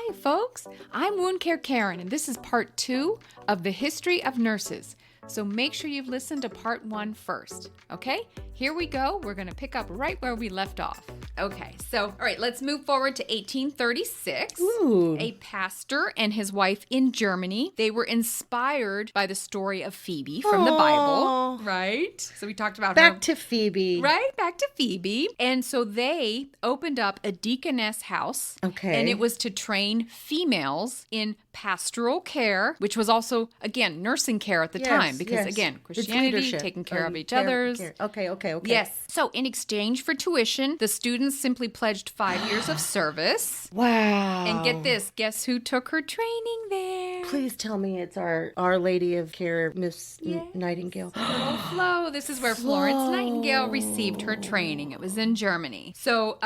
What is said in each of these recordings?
Hi, folks. I'm Wound Care Karen, and this is part 2 of the history of nurses. So make sure you've listened to part 1 first. Okay, here we go. We're going to pick up right where we left off. Okay, so, all right, let's move forward to 1836. Ooh. A pastor and his wife in Germany, they were inspired by the story of Phoebe from the Bible, right? So we talked about her. Back to Phoebe. Right, back to Phoebe. And so they opened up a deaconess house. Okay. And it was to train females in pastoral care, which was also, again, nursing care at the time. Because, again, It's Christianity, leadership. taking care of each Care. others. Okay. Yes. So in exchange for tuition, the students simply pledged 5 years of service. Wow. And get this, guess who took her training there? Please tell me it's Our Lady of Care, Miss Nightingale. Little Flo. This is where Florence Nightingale received her training. It was in Germany. So,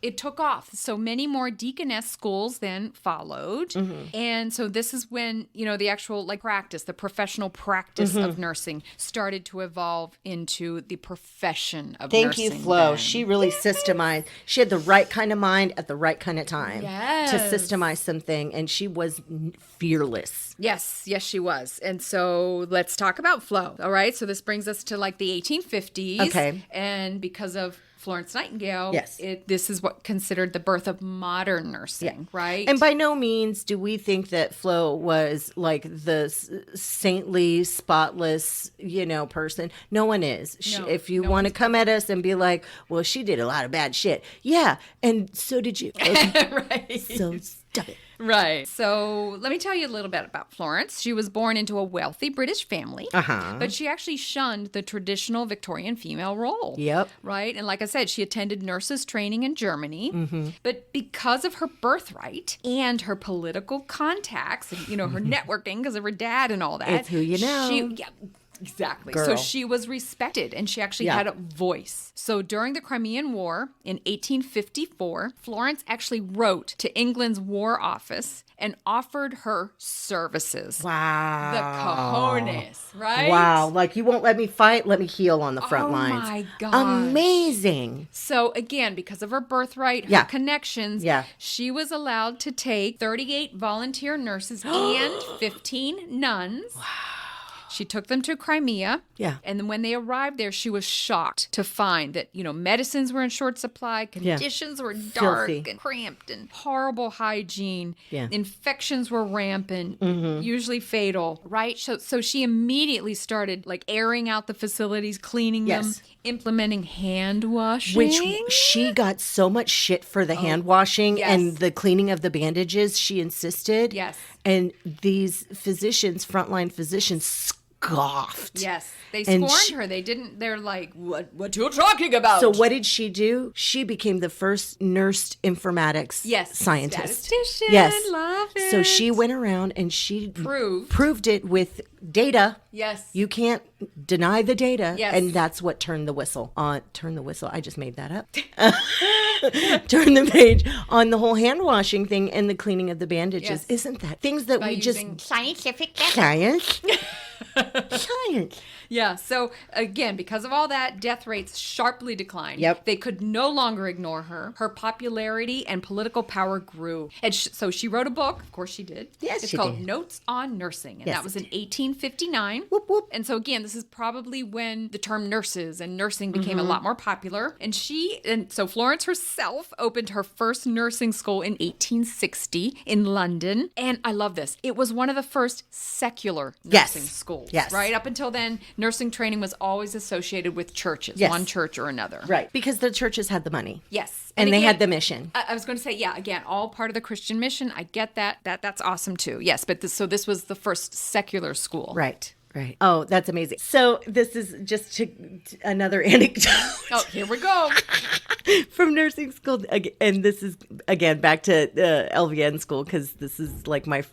it took off. So many more deaconess schools then followed. Mm-hmm. And so this is when, the actual practice, the professional practice of nursing started to evolve into the profession of Thank nursing. you, Flo. then. She really systemized. She had the right kind of mind at the right kind of time to Yes. systemize something, and she was fearless. Yes, she was. And so let's talk about Flo. All right. So this brings us to the 1850s. Okay. And because of Florence Nightingale, Yes. this is what considered the birth of modern nursing, right? And by no means do we think that Flo was the saintly, spotless, person. No one is. No, If you no want to come at us and be like, well, she did a lot of bad shit. Yeah, and so did you. Right. So stop it. Right. So let me tell you a little bit about Florence. She was born into a wealthy British family, but she actually shunned the traditional Victorian female role. Yep. Right. And like I said, she attended nurses training in Germany, but because of her birthright and her political contacts and, her networking because of her dad and all that. It's who you know. Exactly. Girl. So she was respected and she actually had a voice. So during the Crimean War in 1854, Florence actually wrote to England's War Office and offered her services. Wow. The cojones, right? Wow. You won't let me fight, let me heal on the front lines. Oh my gosh. Amazing. So again, because of her birthright, her connections, she was allowed to take 38 volunteer nurses and 15 nuns. Wow. She took them to Crimea. Yeah. And then when they arrived there, she was shocked to find that, medicines were in short supply, conditions were dark Filthy. and cramped and horrible hygiene. Yeah. Infections were rampant, usually fatal, right? So she immediately started airing out the facilities, cleaning them, implementing hand washing. Which she got so much shit for the hand washing and the cleaning of the bandages. She insisted. Yes. And these physicians, frontline physicians, scoffed. Yes. They And scorned her. They didn't. They're like, what you talking about? So what did she do? She became the first nurse informatics scientist. Statistician. Yes. Love it. So she went around and she Proved it with data. Yes. You can't deny the data. Yes. And that's what turned the whistle on. Turn the whistle. I just made that up. Turn the page on the whole hand washing thing and the cleaning of the bandages. Yes. Isn't that things that By we just using Scientific science? Science. Yeah. So again, because of all that, death rates sharply declined. Yep. They could no longer ignore her. Her popularity and political power grew. And so she wrote a book. Of course she did. Yes, it's she called did. Notes on Nursing. And Yes, that was it in 1859. Whoop, whoop. And so again, this is probably when the term nurses and nursing became Mm-hmm. a lot more popular. And so Florence herself opened her first nursing school in 1860 in London. And I love this. It was one of the first secular nursing schools. Yes. Right? Up until then, nursing training was always associated with churches, Yes. one church or another. Right. Because the churches had the money. Yes. And they again, had the mission. I was going to say, again, all part of the Christian mission. I get that. That's awesome too. Yes, but this was the first secular school. Right. Right. Oh, that's amazing. So this is just another anecdote. Oh, here we go. From nursing school. And this is, again, back to LVN school because this is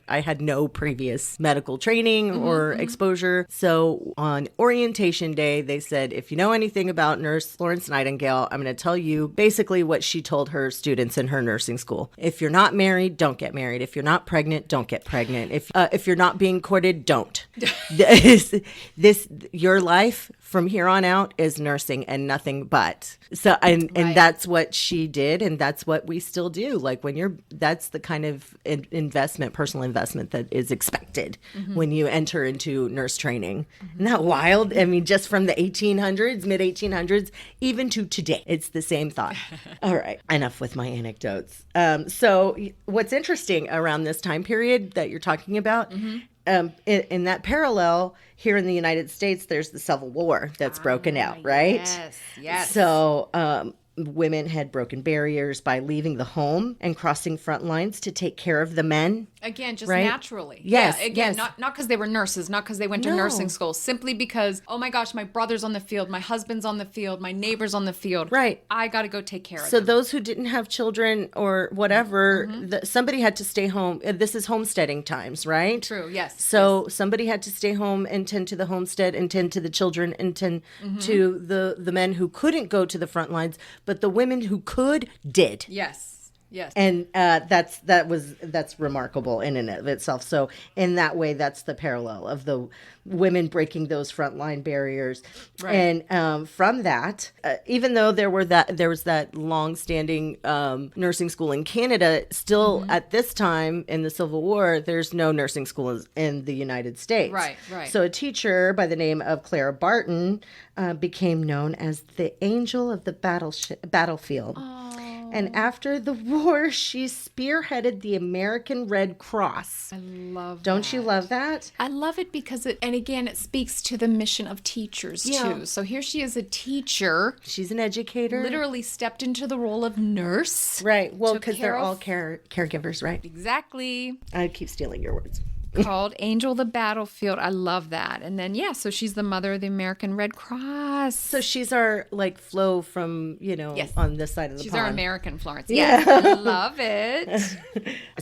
I had no previous medical training or exposure. So on orientation day, they said, if you know anything about Nurse Florence Nightingale, I'm going to tell you basically what she told her students in her nursing school. If you're not married, don't get married. If you're not pregnant, don't get pregnant. If you're not being courted, don't. this your life from here on out is nursing and nothing but. So and that's what she did, and that's what we still do. Like that's the kind of investment, personal investment that is expected when you enter into nurse training. Isn't that wild? I mean, just from the 1800s, mid 1800s, even to today, it's the same thought. All right, enough with my anecdotes. So what's interesting around this time period that you're talking about, in that parallel, here in the United States, there's the Civil War that's broken out, right? Yes. So women had broken barriers by leaving the home and crossing front lines to take care of the men. Again, just right? naturally. Yes. Yeah, again, yes. not because they were nurses, not because they went to No. nursing school, simply because, oh my gosh, my brother's on the field, my husband's on the field, my neighbor's on the field. Right. I got to go take care of So them. those who didn't have children or whatever, somebody had to stay home. This is homesteading times, right? True, yes. So somebody had to stay home and tend to the homestead and tend to the children and tend to the men who couldn't go to the front lines, but the women who could did. Yes. And that's remarkable in and of itself. So in that way, that's the parallel of the women breaking those frontline barriers. Right. And from that, even though there was that long-standing nursing school in Canada, still at this time in the Civil War, there's no nursing schools in the United States. Right. So a teacher by the name of Clara Barton became known as the Angel of the Battlefield. And after the war, she spearheaded the American Red Cross. I love Don't you love that? I love it because it speaks to the mission of teachers too. So here she is, a teacher, She's an educator. literally stepped into the role of nurse. Right. Well, Took because care they're of- all caregivers, right? Exactly. I keep stealing your words. Called Angel of the Battlefield. I love that. And then, so she's the mother of the American Red Cross. So she's our, Flo from, Yes. on this side of the She's pond. our American Florence. Yeah. I love it.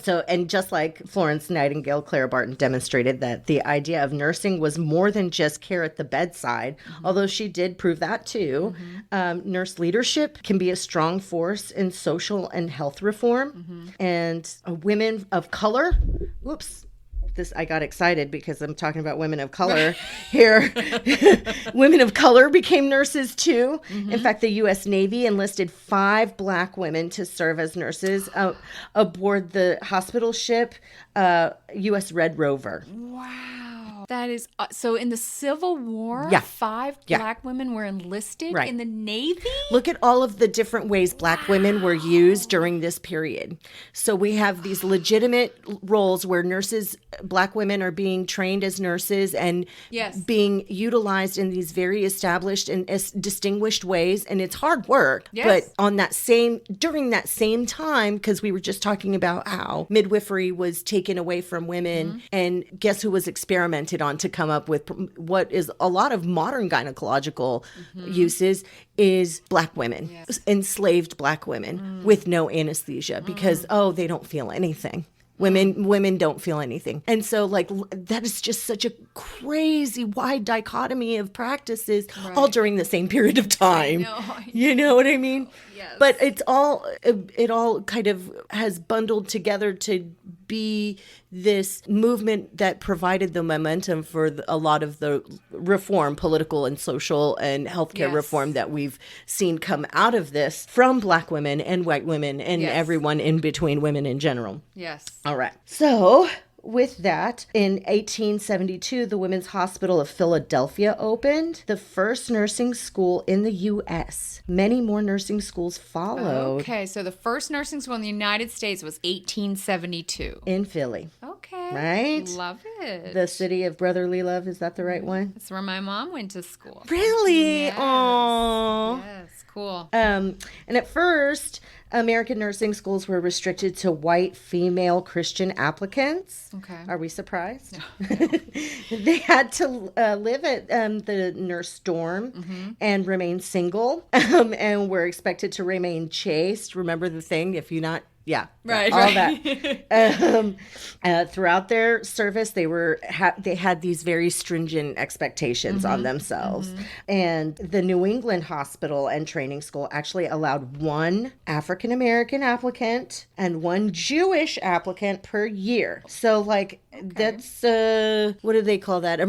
So, and just like Florence Nightingale, Clara Barton demonstrated that the idea of nursing was more than just care at the bedside, although she did prove that too. Nurse leadership can be a strong force in social and health reform. And women of color, I got excited because I'm talking about women of color here. Women of color became nurses too. In fact, the U.S. Navy enlisted 5 Black women to serve as nurses aboard the hospital ship U.S. Red Rover. Wow. That is so in the Civil War, Yeah. 5 Black women were enlisted Right. in the Navy? Look at all of the different ways Black women were used during this period. So we have these legitimate roles where nurses, Black women are being trained as nurses and Yes. being utilized in these very established and distinguished ways. And it's hard work. Yes. But during that same time, because we were just talking about how midwifery was taken away from women, and guess who was experimented on to come up with what is a lot of modern gynecological uses is Black women, enslaved Black women with no anesthesia because, they don't feel anything. Women don't feel anything. And so that is just such a crazy wide dichotomy of practices all during the same period of time. You know what I mean? Yes. But it all kind of has bundled together to be this movement that provided the momentum for a lot of the reform, political and social and healthcare reform that we've seen come out of this from Black women and white women and everyone in between, women in general. Yes. All right. So with that, in 1872, the Women's Hospital of Philadelphia opened, the first nursing school in the U.S. Many more nursing schools followed. Okay, so the first nursing school in the United States was 1872. In Philly. Okay. Right? Love it. The city of brotherly love, is that the right one? That's where my mom went to school. Really? Yes. Aww. Yes, cool. And at first, American nursing schools were restricted to white female Christian applicants. Okay. Are we surprised? They had to live at the nurse dorm and remain single and were expected to remain chaste. Remember the thing, if you're not Yeah, Right, all right. that. Throughout their service, they had these very stringent expectations on themselves, and the New England Hospital and Training School actually allowed one African American applicant and one Jewish applicant per year. So, like, that's what do they call that?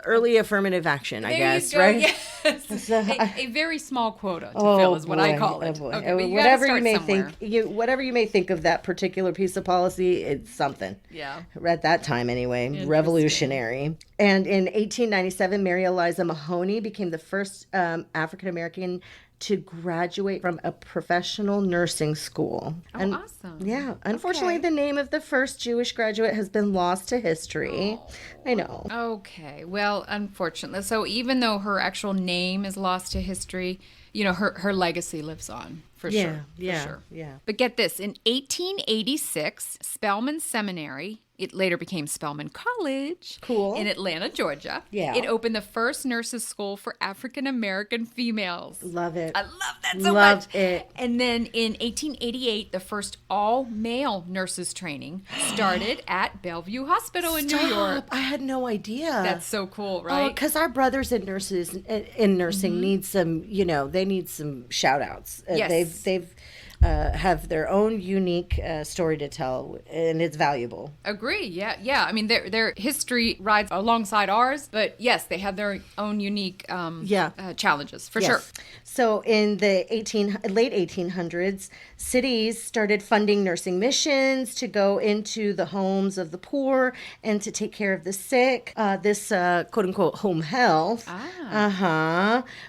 Early affirmative action, I There guess, you go. right? Yes. So, a very small quota to fill is what I call it. boy. Okay, but you Whatever gotta you may start somewhere. whatever you may think of that particular piece of policy, it's something. Yeah. At that time anyway, revolutionary. And in 1897, Mary Eliza Mahoney became the first African American to graduate from a professional nursing school. Oh, awesome. Yeah. Unfortunately, Okay. the name of the first Jewish graduate has been lost to history. I know. Okay. Well, unfortunately. So even though her actual name is lost to history, you know, her legacy lives on. For sure. Yeah. For sure. Yeah. But get this, in 1886, Spelman Seminary, it later became Spelman College. Cool. In Atlanta, Georgia. Yeah. It opened the first nurses' school for African American females. Love it. I love that so Love much. it. And then in 1888, the first all-male nurses training started at Bellevue Hospital in New York. I had no idea. That's so cool, Oh, right? because our brothers and nurses in nursing need some, they need some shout outs. Yes. They've have their own unique story to tell, and it's valuable. Agree. Yeah. I mean, their history rides alongside ours, but yes, they have their own unique challenges for sure. So in the late 1800s, cities started funding nursing missions to go into the homes of the poor and to take care of the sick. This quote unquote home health.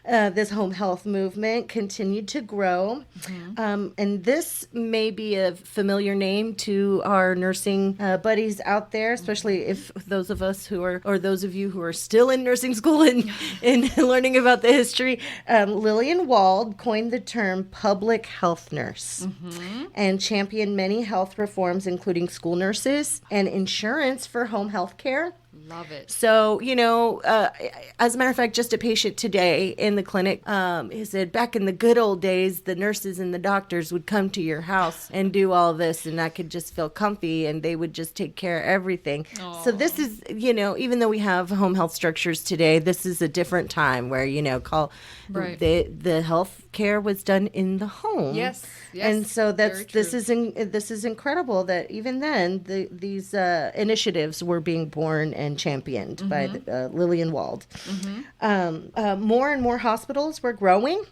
This home health movement continued to grow. And this may be a familiar name to our nursing buddies out there, especially if those of us or those of you who are still in nursing school and learning about the history. Lillian Wald coined the term public health nurse and championed many health reforms, including school nurses and insurance for home health care. Love it. So, as a matter of fact, just a patient today in the clinic, he said back in the good old days, the nurses and the doctors would come to your house and do all this, and I could just feel comfy, and they would just take care of everything. So this is, even though we have home health structures today, this is a different time where, Right. the health care was done in the home. Yes. And so Very this true. is incredible that even then these initiatives were being born and championed by Lillian Wald. More and more hospitals were growing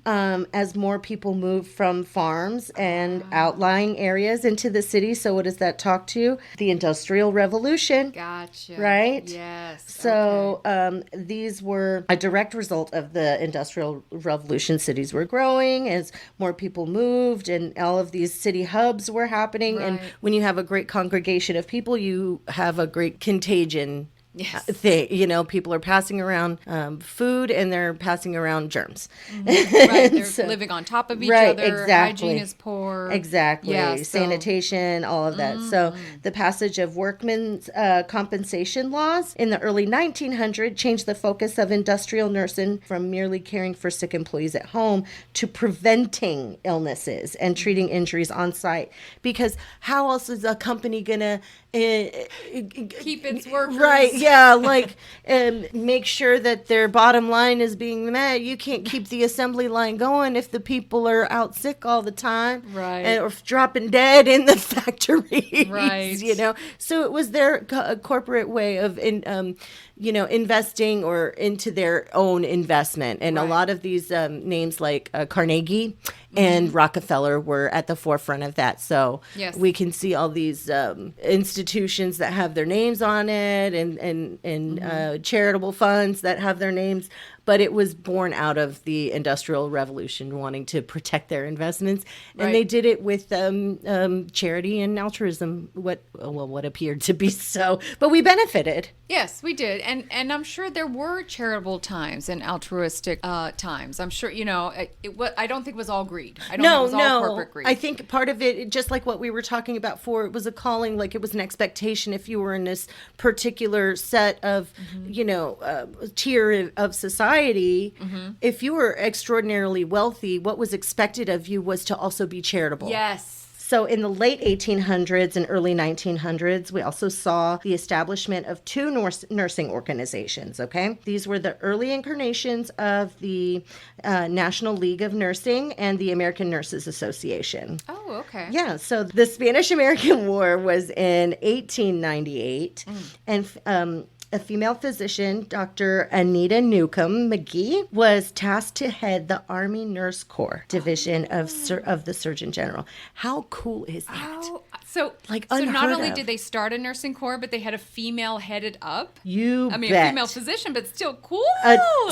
as more people moved from farms and outlying areas into the city. So what does that talk to? The Industrial Revolution. Gotcha. Right? Yes. So these were a direct result of the Industrial Revolution. Cities were growing as more people moved, and all of these city hubs were happening. And Right. when you have a great congregation of people, you have a great contagion Yes. thing. People are passing around food, and they're passing around germs. Right. They're So- living on top of each Right, other. exactly. Hygiene is poor. Exactly. Yeah, so- Sanitation, all of that. So the passage of workmen's compensation laws in the early 1900s changed the focus of industrial nursing from merely caring for sick employees at home to preventing illnesses and treating injuries on site. Because how else is a company going to Keep its workers. Right, yeah, make sure that their bottom line is being met. You can't keep the assembly line going if the people are out sick all the time. Right. Or dropping dead in the factories. Right. So it was their corporate way of investing or into their own investment. And a Right. lot of these names like Carnegie and Rockefeller were at the forefront of that. So Yes. we can see all these institutions that have their names on it and charitable funds that have their names. But it was born out of the Industrial Revolution wanting to protect their investments. And Right. they did it with charity and altruism, what appeared to be so. But we benefited. Yes, we did, and I'm sure there were charitable times and altruistic times. I'm sure I don't think it was all greed. I don't think it was all corporate greed. I think part of it, just like what we were talking about before, it was a calling, like it was an expectation. If you were in this particular set of, tier of society, if you were extraordinarily wealthy, what was expected of you was to also be charitable. Yes. So in the late 1800s and early 1900s, we also saw the establishment of two nursing organizations, okay? These were the early incarnations of the National League of Nursing and the American Nurses Association. Oh, okay. Yeah, so the Spanish-American War was in 1898, and a female physician, Dr. Anita Newcomb McGee, was tasked to head the Army Nurse Corps division of the Surgeon General. How cool is that? Oh, so Like, so not unheard only of. did they start a nursing corps, but they had a female headed up. You I mean, bet. a female physician, but still cool.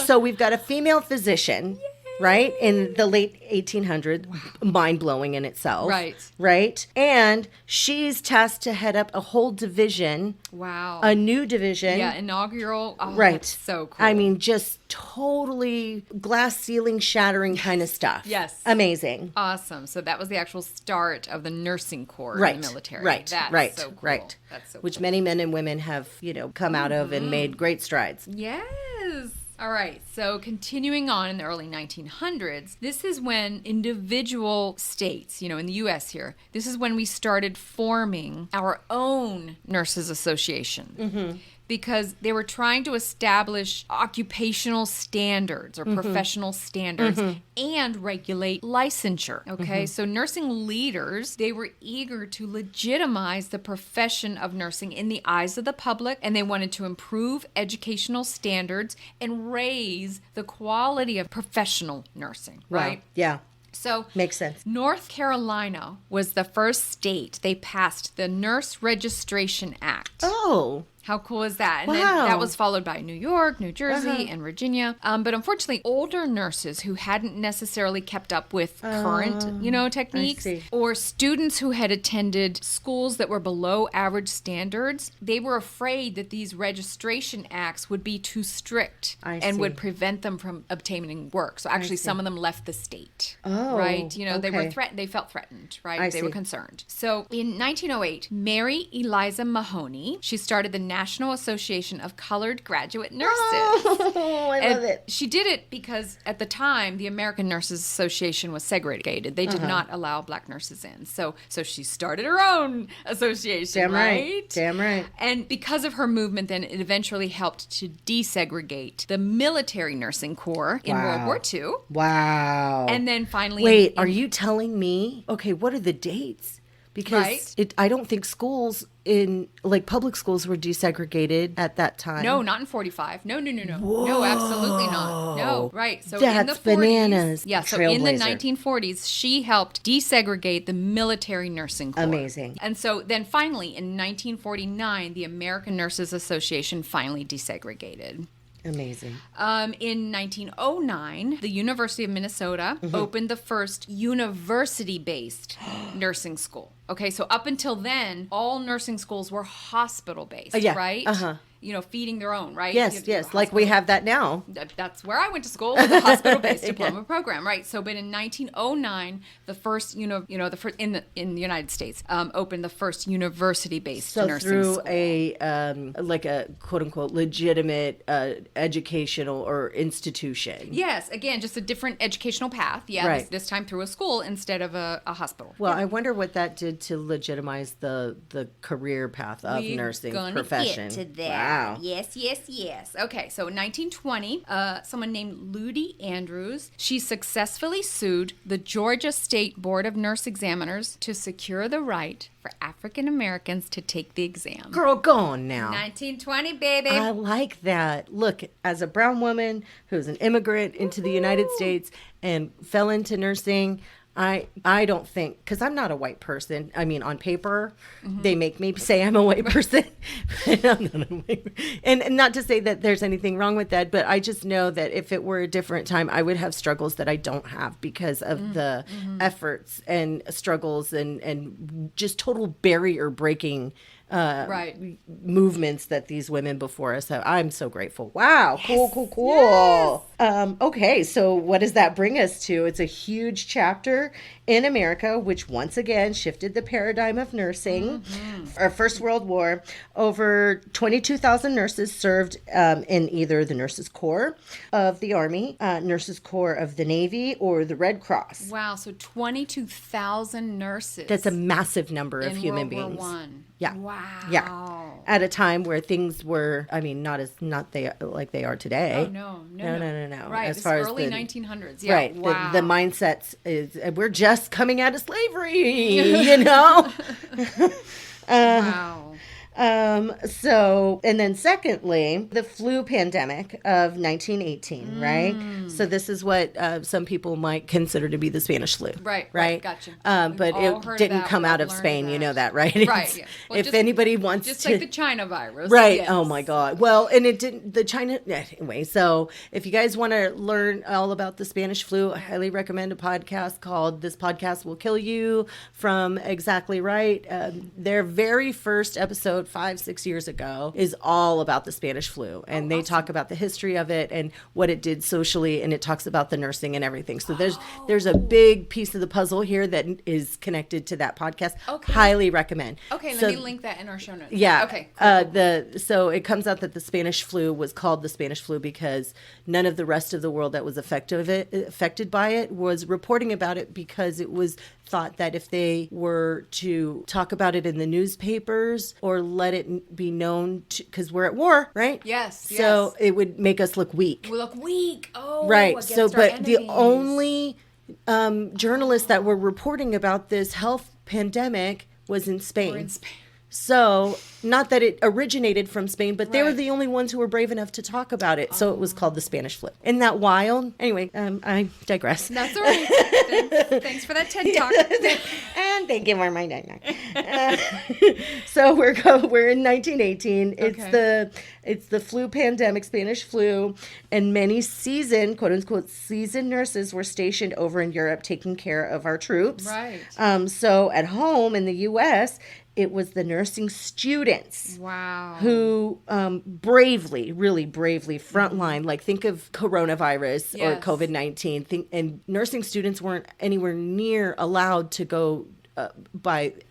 So we've got a female physician, right, in the late 1800s, mind-blowing in itself. Right. Right? And she's tasked to head up a whole division, Wow. a new division. Yeah, inaugural. Oh, Right. That's so cool. I mean, just totally glass ceiling shattering kind of stuff. Yes. Amazing. Awesome. So that was the actual start of the nursing corps Right. in the military. Right. That's right. so cool. Right. That's so Which cool. many men and women have, come out of and made great strides. Yes. All right. So continuing on in the early 1900s, this is when individual states, in the U.S. here, this is when we started forming our own nurses association. Because they were trying to establish occupational standards or professional standards and regulate licensure. Okay, so nursing leaders, they were eager to legitimize the profession of nursing in the eyes of the public, and they wanted to improve educational standards and raise the quality of professional nursing, right? Wow. Yeah. So Makes sense. North Carolina was the first state they passed the Nurse Registration Act. Oh. How cool is that? And then Wow. that was followed by New York, New Jersey, and Virginia. But unfortunately, older nurses who hadn't necessarily kept up with current, techniques, see. or students who had attended schools that were below average standards, they were afraid that these registration acts would be too strict I and would see. prevent them from obtaining work. So actually, some of them left the state. Oh, right? They were okay. threatened. They felt threatened, right? I They were see. concerned. So in 1908, Mary Eliza Mahoney, she started the National Association of Colored Graduate Nurses. Oh, I And love it. she did it because at the time the American Nurses Association was segregated. They did not allow black nurses in. So she started her own association, Damn right. right? Damn right. And because of her movement, then it eventually helped to desegregate the military nursing corps in World Wow. War II. Wow. And then finally Wait, in- are you telling me? Okay, what are the dates? Because Right. I don't think schools public schools were desegregated at that time. No, not in 45. No. No, absolutely not. No, right. So in That's the 40s. bananas. Yeah, so in the Trailblazer. 1940s, she helped desegregate the military nursing corps. Amazing. And so then finally, in 1949, the American Nurses Association finally desegregated. Amazing. In 1909, the University of Minnesota opened the first university-based nursing school. Okay, so up until then, all nursing schools were hospital-based, Yeah, right? uh-huh. Feeding their own, right? Yes, like we have that now. That's where I went to school, with a hospital-based diploma program, right? So, but in 1909, the first, the first in the United States, opened the first university-based So nursing through school. a quote unquote legitimate educational or institution. Yes, again, just a different educational path. Yeah, Right. this time through a school instead of a hospital. Well, I wonder what that did to legitimize the career path of We're nursing gonna profession. Get to that. Wow. Yes. Okay, so in 1920, someone named Ludi Andrews, she successfully sued the Georgia State Board of Nurse Examiners to secure the right for African Americans to take the exam. Girl, go on now. 1920, baby. I like that. Look, as a brown woman who's an immigrant into the United States and fell into nursing, I don't think, because I'm not a white person. I mean, on paper, they make me say I'm a white person. But I'm not a white person. And not to say that there's anything wrong with that, but I just know that if it were a different time, I would have struggles that I don't have because of the efforts and struggles and just total barrier breaking Right. movements that these women before us have. I'm so grateful. Wow. Cool. Okay. So what does that bring us to? It's a huge chapter in America, which once again shifted the paradigm of nursing First World War, over 22,000 nurses served in either the Nurses Corps of the Army, Nurses Corps of the Navy, or the Red Cross. Wow, so 22,000 nurses. That's a massive number of in human World beings. War One. Yeah. Wow. Yeah. At a time where things were, I mean, not they like they are today. Oh, no. Right. Right, As this far as early the 1900s. Yeah. right, Wow. the mindsets is we're just coming out of slavery, you know. Wow. So, and then secondly, the flu pandemic of 1918, right? So this is what some people might consider to be the Spanish flu. Right. Gotcha. But We've all it heard of didn't that. come We've out of learned Spain, you that. know that, right? Right, It's- yeah. Well, if just- anybody wants Just to... like the China virus. Right. Yes. Oh my God. Well, and it didn't, the China, anyway. So if you guys want to learn all about the Spanish flu, I highly recommend a podcast called This Podcast Will Kill You from Exactly Right. Their very first episode 5-6 years ago is all about the Spanish flu. And they talk about the history of it and what it did socially. And it talks about the nursing and everything. So there's a big piece of the puzzle here that is connected to that podcast. Okay. Highly recommend. Okay, So- let me link that in our show notes. yeah. Okay. Cool. So it comes out that the Spanish flu was called the Spanish flu because none of the rest of the world that was affected by it was reporting about it, because it was thought that if they were to talk about it in the newspapers or let it be known, because we're at war, right? Yes, So it would make us look weak. We look weak. Oh, Right. against So, our but the enemies. only journalists that were reporting about this health pandemic was in Spain. We're in Spain. So, not that it originated from Spain, but they were Right. the only ones who were brave enough to talk about it. So it was called the Spanish flu. Isn't that wild? Anyway, I digress. That's all right. Thanks for that TED Talk. And thank you for my So we're in 1918. It's the flu pandemic, Spanish flu, and many quote unquote seasoned nurses were stationed over in Europe taking care of our troops. Right. So at home in the U.S., it was the nursing students. Wow. Who really bravely frontline, like think of coronavirus or Yes. COVID-19, and nursing students weren't anywhere near allowed to go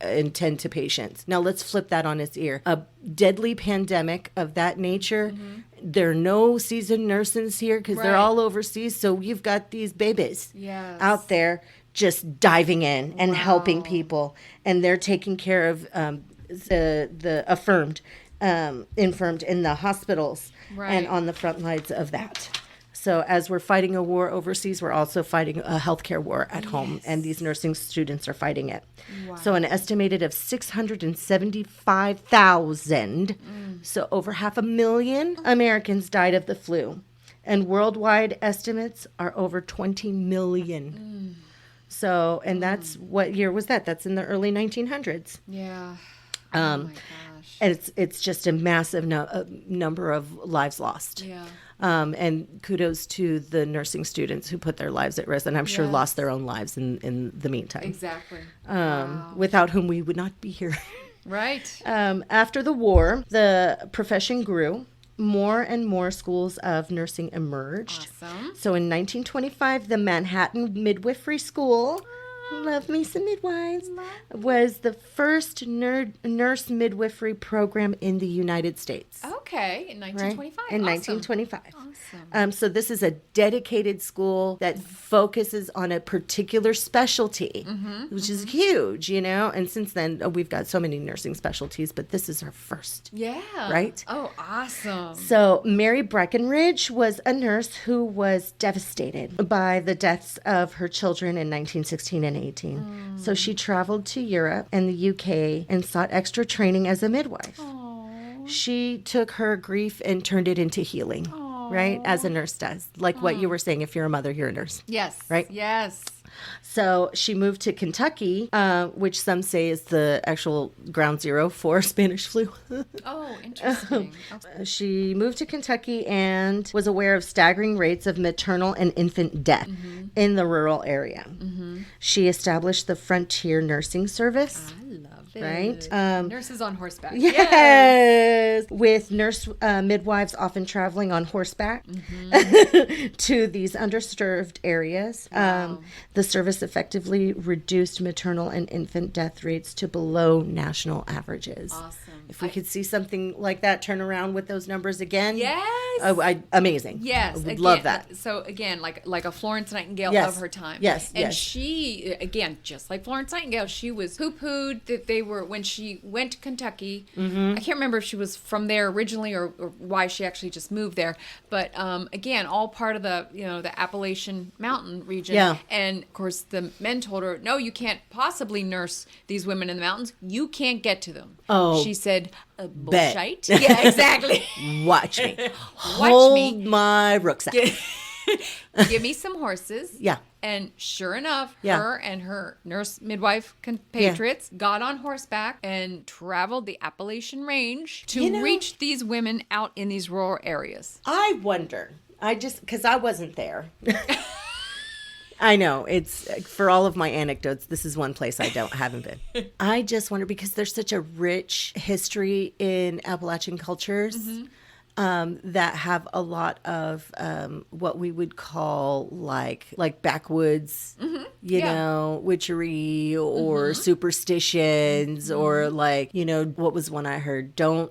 and tend to patients. Now let's flip that on its ear. A deadly pandemic of that nature, there are no seasoned nurses here because they're Right. all overseas. So you've got these babies Yes. out there just diving in and helping people, and they're taking care of the infirmed in the hospitals and Right. on the front lines of that. So as we're fighting a war overseas, we're also fighting a healthcare war at home, and these nursing students are fighting it. Wow. So an estimated of 675,000, so over 500,000 Americans died of the flu, and worldwide estimates are over 20 million. So, and that's what year was that? That's in the early 1900s. Yeah. Oh my gosh. And it's just a massive number of lives lost. Yeah. And kudos to the nursing students who put their lives at risk, and I'm sure Yes. lost their own lives in the meantime. Exactly. Without whom we would not be here. Right. After the war, the profession grew. More and more schools of nursing emerged. Awesome. So in 1925, the Manhattan Midwifery School, love me some midwives, was the first nurse midwifery program in the United States. Okay. In Right? 1925. In Awesome. 1925. Awesome. So this is a dedicated school that focuses on a particular specialty, which is huge, you know. And since then, we've got so many nursing specialties, but this is our first. Yeah. Right? Oh, awesome. So Mary Breckenridge was a nurse who was devastated by the deaths of her children in 1916 and 18. So she traveled to Europe and the UK and sought extra training as a midwife. She took her grief and turned it into healing, right? As a nurse does. Like what you were saying, if you're a mother, you're a nurse. Yes. Right? Yes. So she moved to Kentucky, which some say is the actual ground zero for Spanish flu. Oh, interesting. She moved to Kentucky and was aware of staggering rates of maternal and infant death in the rural area. She established the Frontier Nursing Service. I love right? Nurses on horseback. Yes. With nurse midwives often traveling on horseback to these underserved areas. The service effectively reduced maternal and infant death rates to below national averages. Awesome. If we could see something like that turn around with those numbers again. Yes. Amazing. Yes. I would again, love that. So again, like a Florence Nightingale Yes. of her time. Yes, And yes. she, again, just like Florence Nightingale, she was poo-pooed that they were, when she went to Kentucky, I can't remember if she was from there originally or why she actually just moved there. But again, all part of the, the Appalachian Mountain region. Yeah. And of course the men told her, no, you can't possibly nurse these women in the mountains. You can't get to them. Oh. She said, Bet. bullshit. Yeah, exactly. Watch me. Watch Hold me. my rucksack. Give me some horses. Yeah. And sure enough, Yeah. her and her nurse midwife compatriots got on horseback and traveled the Appalachian Range to reach these women out in these rural areas. I wonder. Because I wasn't there. I know, it's for all of my anecdotes, this is one place I haven't been. I just wonder, because there's such a rich history in Appalachian cultures that have a lot of what we would call like backwoods, witchery or superstitions or what was one I heard? Don't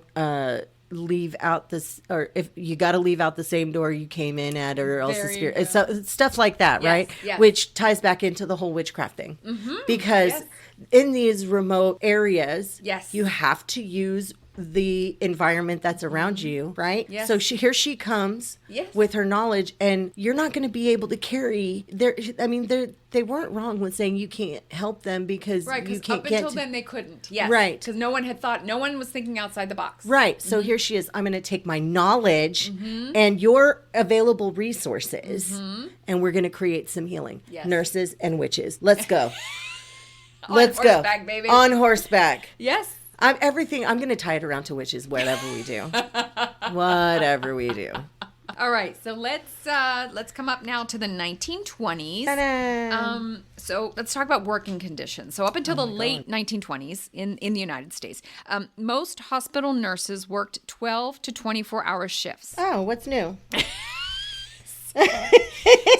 leave out this, or if you got to leave out the same door you came in at, or else the spirit. It's stuff like that, right? Yes. Which ties back into the whole witchcraft thing, because in these remote areas, you have to use the environment that's around you, right? Yes. So here she comes with her knowledge, and you're not going to be able to carry they weren't wrong with saying you can't help them because you can't up get until then they couldn't. Yes. Right. Because no one was thinking outside the box. Right. So here she is. I'm going to take my knowledge and your available resources, and we're going to create some healing. Yes. Nurses and witches. Let's go. Let's go. On horseback, baby. On horseback. Yes. I'm going to tie it around to witches, whatever we do. Whatever we do. All right, so let's come up now to the 1920s. Ta-da. So let's talk about working conditions. So up until the late 1920s in the United States, most hospital nurses worked 12 to 24-hour shifts. Oh, what's new?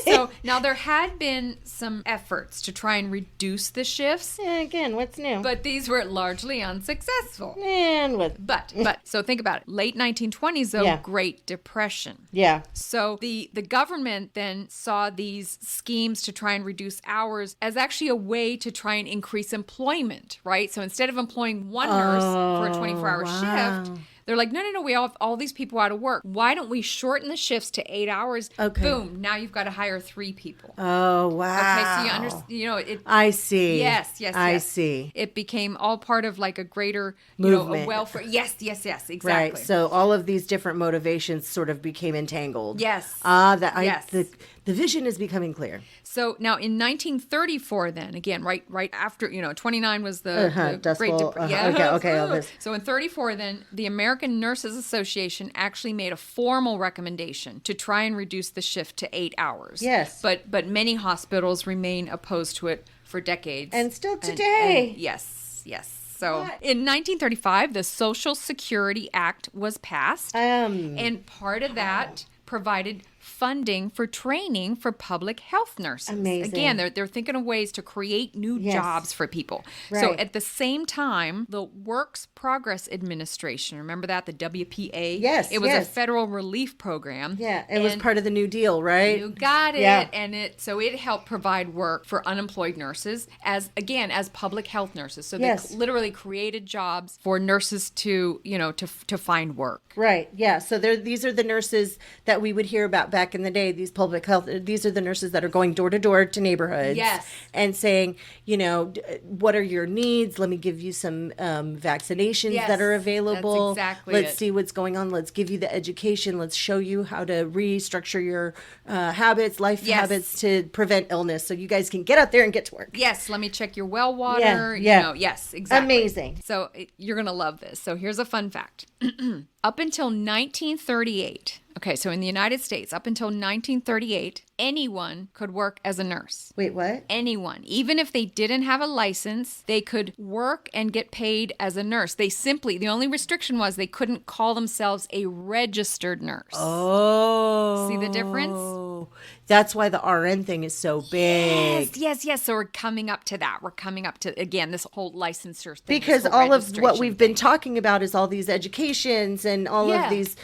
So now there had been some efforts to try and reduce the shifts. Again, what's new? But these were largely unsuccessful. And what? But so think about it. Late 1920s, though, Great Depression. Yeah. So the government then saw these schemes to try and reduce hours as actually a way to try and increase employment, right? So instead of employing one nurse for a 24-hour shift, they're like, no, we have all these people out of work. Why don't we shorten the shifts to 8 hours? Okay. Boom. Now you've got to hire 3 people. Oh, wow. Okay, so you understand, I see. Yes. I see. It became all part of like a greater, movement. a welfare. Yes, exactly. Right. So all of these different motivations sort of became entangled. Yes. The vision is becoming clear. So now in 1934, then again, right after 29 was the Dust Great Bowl. Depression. Okay. Elvis. So in 34, then the American Nurses Association actually made a formal recommendation to try and reduce the shift to 8 hours. Yes. But many hospitals remain opposed to it for decades. And still today. Yes. So in 1935, the Social Security Act was passed, and part of that provided funding for training for public health nurses. Amazing. Again, they're thinking of ways to create new jobs for people. Right. So at the same time, the Works Progress Administration, remember that, the WPA? Yes, It was a federal relief program. Yeah, it was part of the New Deal, right? You got it. Yeah. And it helped provide work for unemployed nurses as public health nurses. So they literally created jobs for nurses to find work. Right. Yeah. So these are the nurses that we would hear about back in the day. These public health. These are the nurses that are going door to door to neighborhoods. Yes. And saying, what are your needs? Let me give you some vaccinations that are available. That's exactly Let's see what's going on. Let's give you the education. Let's show you how to restructure your habits to prevent illness, so you guys can get out there and get to work. Yes. Let me check your well water. Yeah. Yes. Exactly. Amazing. So you're gonna love this. So here's a fun fact. Up until 1938, Okay, so in the United States, up until 1938, anyone could work as a nurse. Wait, what? Anyone. Even if they didn't have a license, they could work and get paid as a nurse. The only restriction was they couldn't call themselves a registered nurse. Oh. See the difference? That's why the RN thing is so big. Yes. So we're coming up to that. We're coming up to, again, this whole licensure thing. Because all of what we've been talking about is all these educations and all of these,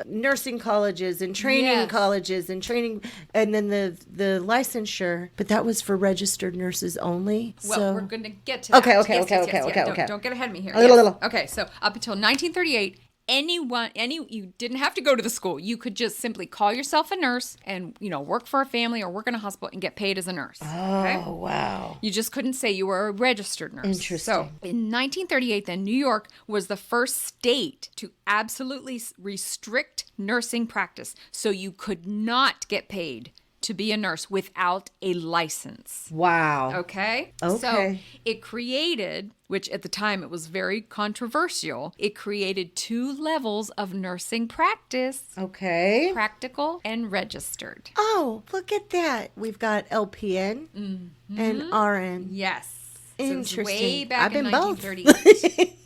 nursing colleges and training colleges and training, and then the licensure. But that was for registered nurses only. Well, we're going to get to that. Okay. Don't get ahead of me here. Little. Okay, so up until 1938, you didn't have to go to the school. You could just simply call yourself a nurse and, work for a family or work in a hospital and get paid as a nurse. Oh, wow. You just couldn't say you were a registered nurse. Interesting. So in 1938, then, New York was the first state to absolutely restrict nursing practice. So you could not get paid to be a nurse without a license. Wow. Okay? So it created, which at the time it was very controversial, it created 2 levels of nursing practice. Okay. Practical and registered. Oh, look at that. We've got LPN and RN. Yes. Interesting. So way back I've been in both. 1938.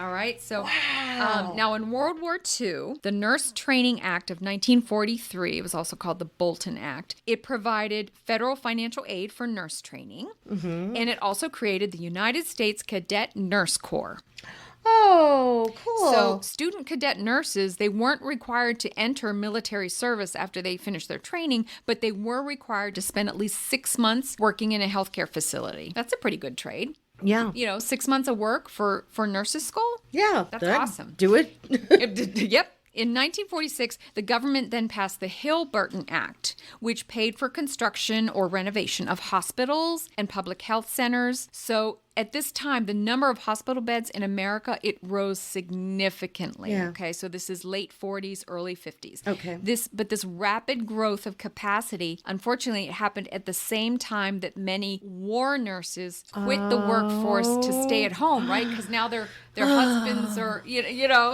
All right. So now in World War II, the Nurse Training Act of 1943, it was also called the Bolton Act, it provided federal financial aid for nurse training. And it also created the United States Cadet Nurse Corps. Oh, cool. So student cadet nurses, they weren't required to enter military service after they finished their training, but they were required to spend at least 6 months working in a healthcare facility. That's a pretty good trade. Yeah. 6 months of work for nurses school? Yeah. That's awesome. Do it. Yep. In 1946, the government then passed the Hill-Burton Act, which paid for construction or renovation of hospitals and public health centers. So at this time, the number of hospital beds in America, it rose significantly. Yeah. Okay, so this is late 40s, early 50s. Okay. This rapid growth of capacity, unfortunately, it happened at the same time that many war nurses quit the workforce to stay at home, right? Because now their husbands are,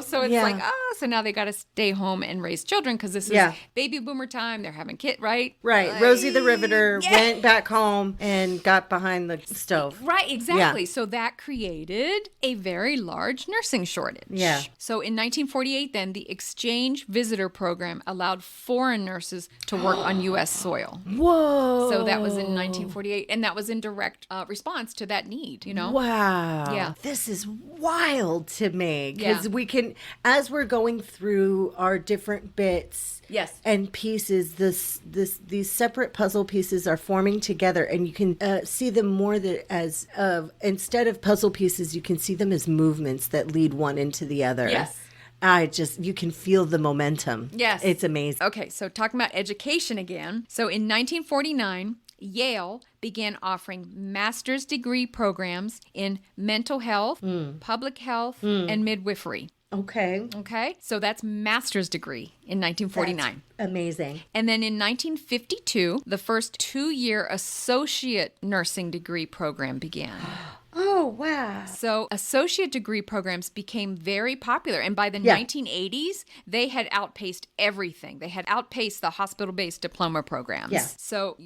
so it's so now they got to stay home and raise children because this is baby boomer time. They're having kids, right? Right. Rosie the Riveter went back home and got behind the stove. Right, exactly. Yeah. So that created a very large nursing shortage. Yeah. So in 1948, then, the exchange visitor program allowed foreign nurses to work on U.S. soil. Whoa. So that was in 1948, and that was in direct response to that need, Wow. Yeah. This is wild to me because Yeah. we can, as we're going through our different bits Yes. and pieces, these separate puzzle pieces are forming together, and you can see them more as instead of puzzle pieces, you can see them as movements that lead one into the other. Yes. You can feel the momentum. Yes. It's amazing. Okay, so talking about education again. So in 1949, Yale began offering master's degree programs in mental health, public health, and midwifery. Okay. Okay, so that's master's degree in 1949. That's amazing. And then in 1952, the first 2-year associate nursing degree program began. Oh, wow. So associate degree programs became very popular. And by the 1980s, they had outpaced everything. They had outpaced the hospital-based diploma programs. Yeah. So,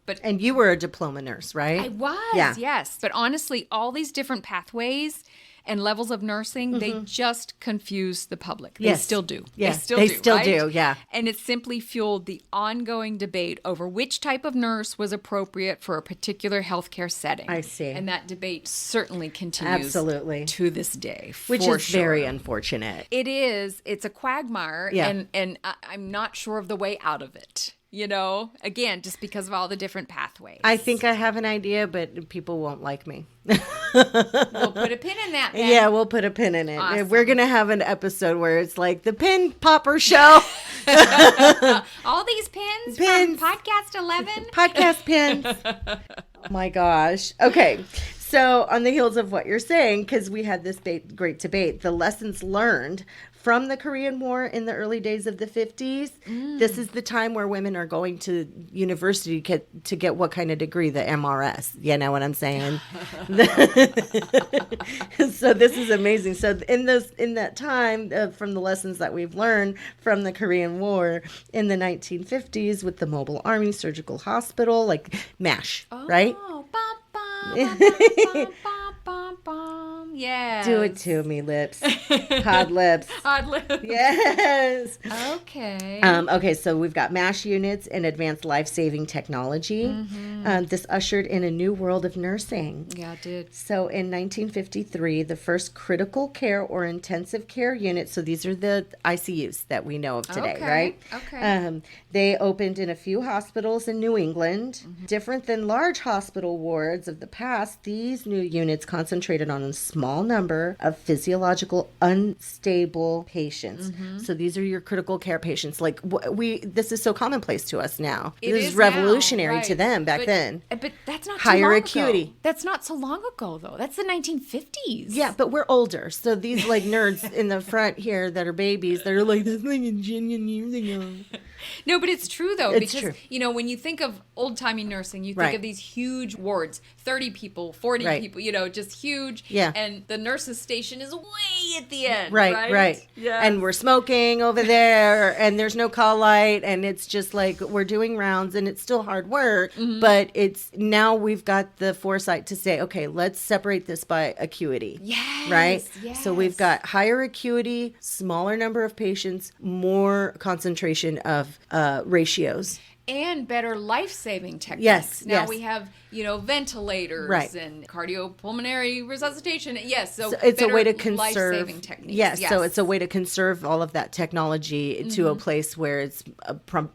but... And you were a diploma nurse, right? I was, yes. But honestly, all these different pathways and levels of nursing, they just confuse the public. They still do. Yes, they still right? do, yeah. And it simply fueled the ongoing debate over which type of nurse was appropriate for a particular healthcare setting. I see. And that debate certainly continues Absolutely. to this day, Which for is sure. very unfortunate. It is. It's a quagmire, and I'm not sure of the way out of it. Again, just because of all the different pathways. I think I have an idea, but people won't like me. We'll put a pin in that then. Yeah, we'll put a pin in it. Awesome. We're going to have an episode where it's like the pin popper show. All these pins Pins. from Podcast 11. Podcast pins. Oh my gosh. Okay. So, on the heels of what you're saying, because we had this great debate, the lessons learned from the Korean War in the early days of the 50s, this is the time where women are going to university to get what kind of degree? The MRS. You know what I'm saying? So this is amazing. So in that time, from the lessons that we've learned from the Korean War in the 1950s with the Mobile Army Surgical Hospital, like MASH, right? Yeah. Do it to me, lips. Hot lips. Hot lips. Yes. Okay. Okay, so we've got MASH units and advanced life-saving technology. This ushered in a new world of nursing. Yeah, it did. So in 1953, the first critical care or intensive care unit, so these are the ICUs that we know of today, Okay, right? okay. They opened in a few hospitals in New England. Different than large hospital wards of the past, these new units concentrated on a small number of physiological unstable patients. So these are your critical care patients. Like this is so commonplace to us now. It This is is revolutionary now, to right. them back then. But that's not Higher too long acuity. Ago. That's not so long ago, though. That's the 1950s. Yeah, but we're older. So these like nerds in the front here that are babies, they're like, that's like a genius years ago. No, but it's true, though, It's because, true. when you think of old-timey nursing, you think Right. of these huge wards, 30 people, 40 Right. people, just huge. Yeah. And the nurse's station is way at the end. Right. Yeah. And we're smoking over there, and there's no call light, and it's just like we're doing rounds, and it's still hard work, but it's now we've got the foresight to say, okay, let's separate this by acuity. Yes. Right? Yes. So we've got higher acuity, smaller number of patients, more concentration of ratios. And better life-saving techniques. Yes, Now yes. we have, ventilators Right. and cardiopulmonary resuscitation. Yes, so It's a way to better conserve. life-saving techniques. Yes, so it's a way to conserve all of that technology to a place where it's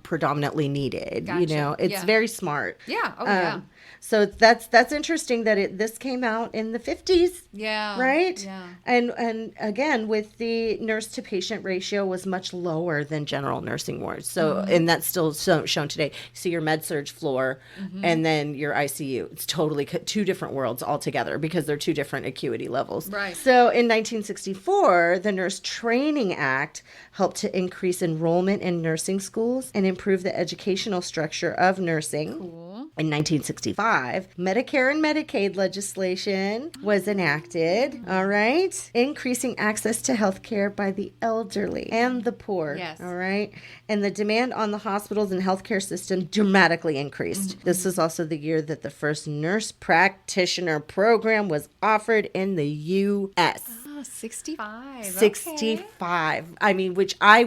predominantly needed. Gotcha. It's Yeah. very smart. Yeah. Oh, yeah. So that's interesting that this came out in the 50s. Yeah. Right? Yeah. And again, with the nurse to patient ratio was much lower than general nursing wards. So and that's still shown today. So your med surge floor and then your ICU. It's totally two different worlds altogether because they're two different acuity levels. Right. So in 1964, the Nurse Training Act helped to increase enrollment in nursing schools and improve the educational structure of nursing. Cool. In 1965, Medicare and Medicaid legislation was enacted, all right, increasing access to health care by the elderly and the poor, Yes. all right, and the demand on the hospitals and healthcare system dramatically increased. This was also the year that the first nurse practitioner program was offered in the U.S. Oh, 65. 65. I mean, which I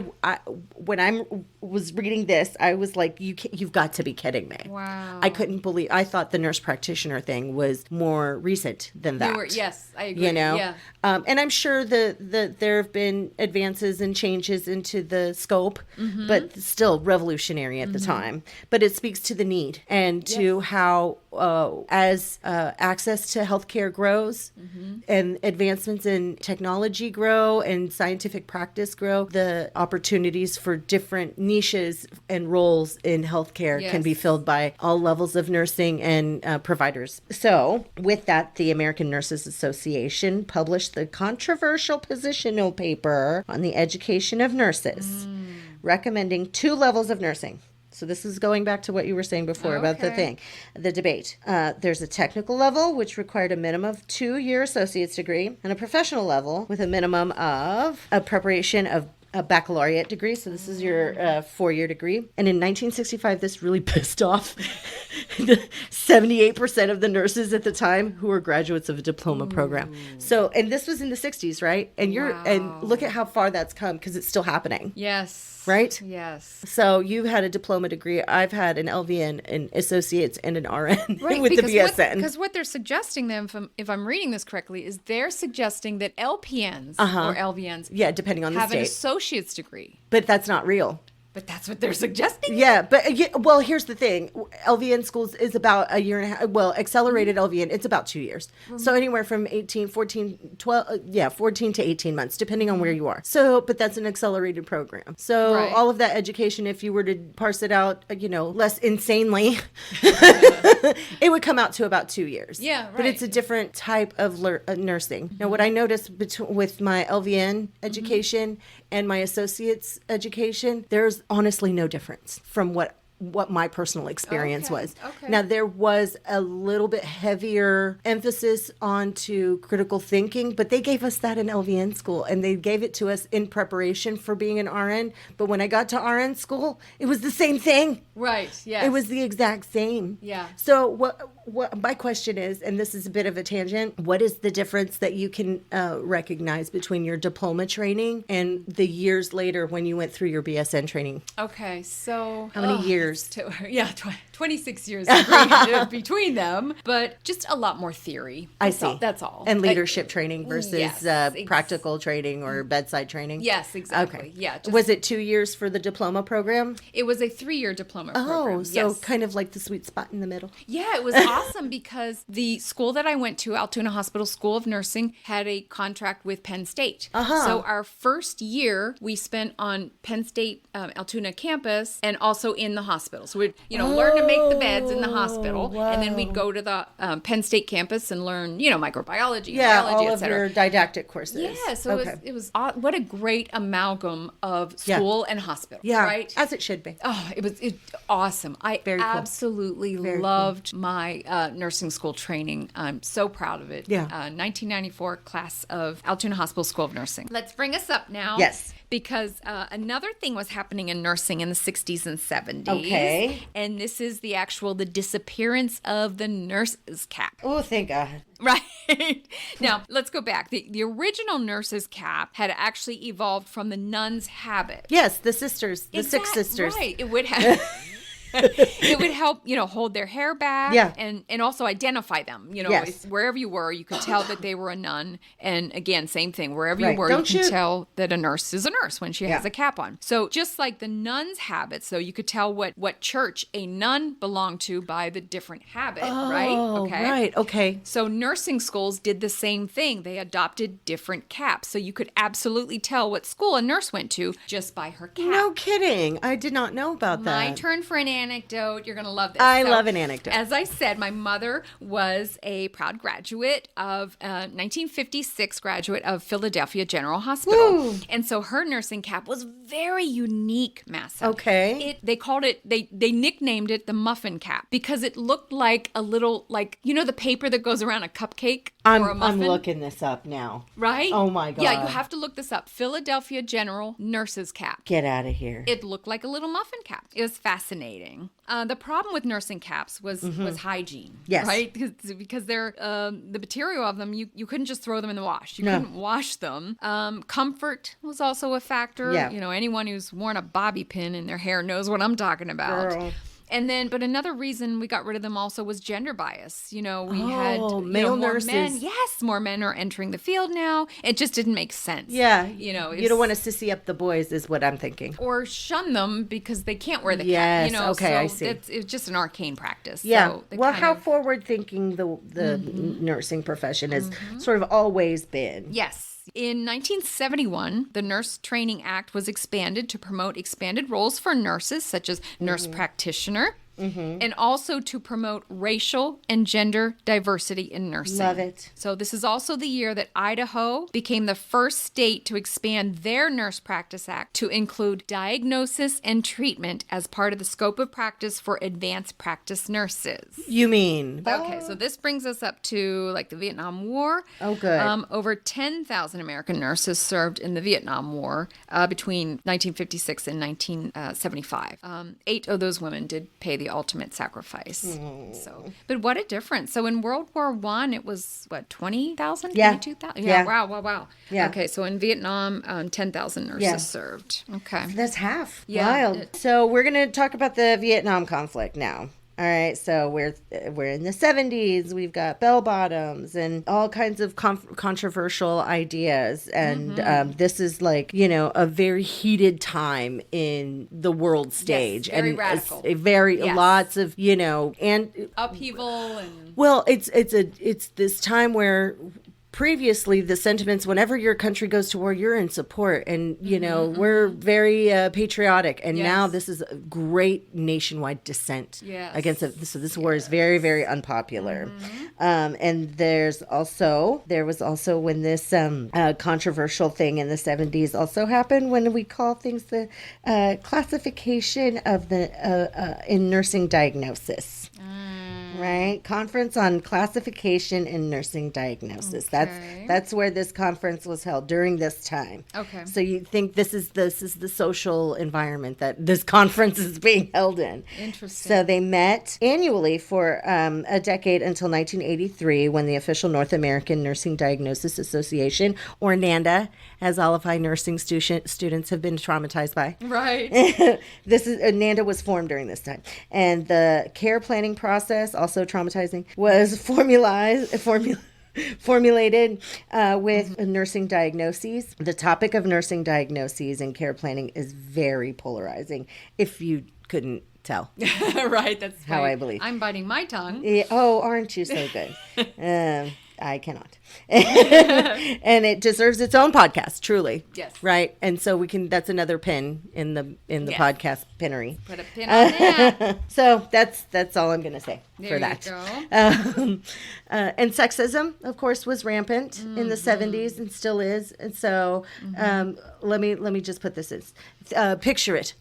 when I was reading this, I was like, you've got to be kidding me. Wow. I couldn't believe. I thought the nurse practitioner thing was more recent than that. Yes, I agree. Yeah. And I'm sure that there have been advances and changes into the scope, but still revolutionary at the time. But it speaks to the need and to how as access to healthcare grows and advancements in technology grow and scientific practice grow, the opportunities for different niches and roles in healthcare can be Yes. filled by all levels of nursing and providers. So with that, the American Nurses Association published the controversial positional paper on the education of nurses, recommending 2 levels of nursing. So this is going back to what you were saying before about the debate. There's a technical level, which required a minimum of 2-year associate's degree, and a professional level with a minimum of a preparation of a baccalaureate degree. So this is your 4-year degree. And in 1965, this really pissed off the 78% of the nurses at the time who were graduates of a diploma program. So, and this was in the 60s, right? And and look at how far that's come because it's still happening. Yes. Right? Yes. So you've had a diploma degree. I've had an LVN, an associate's, and an RN Right, with the because BSN. Because what they're suggesting them, if I'm reading this correctly, is they're suggesting that LPNs or LVNs Yeah, depending on the have an state. associate's degree. But that's not real. But that's what they're suggesting. Yeah, but well, here's the thing. LVN schools is about a year and a half. Well, accelerated LVN, it's about 2 years. So anywhere from 14 to 18 months, depending on where you are. So, but that's an accelerated program. So Right. all of that education, if you were to parse it out, less insanely, it would come out to about 2 years. Yeah, But it's a right. different type of nursing. Now, what I noticed with my LVN education and my associate's education, there's honestly no difference from what my personal experience Okay, was. okay. Now, there was a little bit heavier emphasis onto critical thinking, but they gave us that in LVN school, and they gave it to us in preparation for being an RN. But when I got to RN school, it was the same thing. Right. Yes. It was the exact same. Yeah. So what my question is, and this is a bit of a tangent, what is the difference that you can recognize between your diploma training and the years later when you went through your BSN training? Okay, so How many years? 26 years between them, but just a lot more theory. I That's see. all- that's all. And leadership training versus yes, practical training or bedside training? Yes, exactly. Okay. Yeah. Was it 2 years for the diploma program? It was a 3-year diploma program. Oh, so yes. kind of like the sweet spot in the middle. Yeah, it was awesome because the school that I went to, Altoona Hospital School of Nursing, had a contract with Penn State. Uh-huh. So our first year we spent on Penn State Altoona campus and also in the hospital. So we'd, learn to make the beds in the hospital, and then we'd go to the Penn State campus and learn, microbiology, Yeah, biology, all et of cetera. your didactic courses. Yeah, so it was what a great amalgam of school and hospital. Yeah, right. as it should be. Oh, it was awesome. I Very cool. absolutely loved my nursing school training. I'm so proud of it. Yeah. 1994 class of Altoona Hospital School of Nursing. Let's bring us up now. Yes. Because another thing was happening in nursing in the 60s and 70s. Okay. And this is the disappearance of the nurse's cap. Oh, thank God. Right. Now, let's go back. The original nurse's cap had actually evolved from the nun's habit. Yes, the sisters, the six Exact- sisters. Right. It would have. It would help, hold their hair back, Yeah. and also identify them. Yes. It's wherever you were, you could tell that they were a nun. And again, same thing. Wherever Right. you were, Don't you can shoot. tell that a nurse is a nurse when she has Yeah. a cap on. So just like the nun's habit, so you could tell what church a nun belonged to by the different habit, right? Oh, right. Okay. So nursing schools did the same thing. They adopted different caps. So you could absolutely tell what school a nurse went to just by her cap. No kidding. I did not know about that. My turn for an anecdote. You're going to love this. I love an anecdote. As I said, my mother was a proud graduate of 1956 graduate of Philadelphia General Hospital. Woo. And so her nursing cap was very unique, Massa. Okay. They called it, they nicknamed it the muffin cap because it looked like a little, the paper that goes around a cupcake or a I'm muffin. looking this up now. Right? Oh my God. Yeah, you have to look this up. Philadelphia General nurse's cap. Get out of here. It looked like a little muffin cap. It was fascinating. The problem with nursing caps was hygiene. Yes. Right? Because they're the material of them, you couldn't just throw them in the wash. You No. couldn't wash them. Comfort was also a factor. Yeah. Anyone who's worn a bobby pin in their hair knows what I'm talking about. Girl. And then, but another reason we got rid of them also was gender bias. We had male more nurses. men. Yes, more men are entering the field now. It just didn't make sense. Yeah. You don't want to sissy up the boys is what I'm thinking. or shun them because they can't wear the Yes, cap. okay, so I see. It's just an arcane practice. Yeah. So they Well, kind how of- forward thinking the nursing profession has sort of always been. Yes. In 1971, the Nurse Training Act was expanded to promote expanded roles for nurses, such as nurse practitioner, and also to promote racial and gender diversity in nursing. Love it. So this is also the year that Idaho became the first state to expand their Nurse Practice Act to include diagnosis and treatment as part of the scope of practice for advanced practice nurses. You mean? Okay, so this brings us up to the Vietnam War. Oh, good. Over 10,000 American nurses served in the Vietnam War between 1956 and 1975. 8 of those women did pay the ultimate sacrifice. So, but what a difference! So in World War I, it was what 20,000, Yeah. 22,000. Yeah. Wow. Yeah. Okay, so in Vietnam, 10,000 nurses Yeah. served. Okay. That's half. Yeah, Wild. So we're going to talk about the Vietnam conflict now. All right, so we're in the 70s. We've got bell bottoms and all kinds of controversial ideas, and this is like, you know, a very heated time in the world stage, very and radical. Lots of, you know, and Upheaval and well, it's this time where previously the sentiments, whenever your country goes to war, you're in support, and you know, we're very patriotic, and now this is a great nationwide dissent against it. So this war is very, very unpopular. And there was also when this controversial thing in the 70s also happened, when we call things the classification of the in nursing diagnosis. Right? Conference on Classification in Nursing Diagnosis. Okay. That's where this conference was held during this time. Okay. So you think this is the social environment that this conference is being held in. Interesting. So they met annually for a decade until 1983, when the official North American Nursing Diagnosis Association, or NANDA, as all of high nursing students have been traumatized by. Right. This is NANDA was formed during this time, and the care planning process, also traumatizing, was formulated with nursing diagnoses. The topic of nursing diagnoses and care planning is very polarizing, if you couldn't tell. Right, that's how right. I believe. I'm biting my tongue. Yeah, oh, aren't you so good? I cannot. And it deserves its own podcast, truly. Yes. Right? And so we can, that's another pin in the podcast pinnery. Put a pin on that. So that's all I'm going to say for that. There you go. And sexism, of course, was rampant in the 70s and still is. And so let me just put this in. Picture it.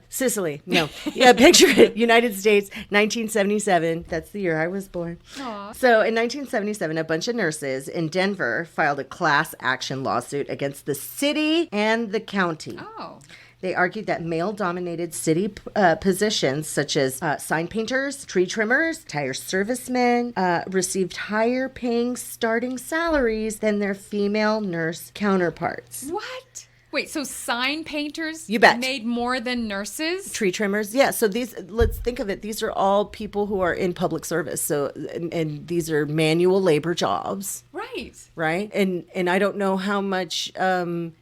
Sicily. No. Yeah, picture it. United States, 1977. That's the year I was born. Aww. So in 1977, a bunch of nurses in Denver filed a class action lawsuit against the city and the county. Oh. They argued that male-dominated city positions, such as sign painters, tree trimmers, tire servicemen, received higher-paying starting salaries than their female nurse counterparts. What? Wait, so sign painters You bet. made more than nurses? Tree trimmers, yeah. So these, let's think of it. These are all people who are in public service. So, and these are manual labor jobs. Right. Right. And I don't know how much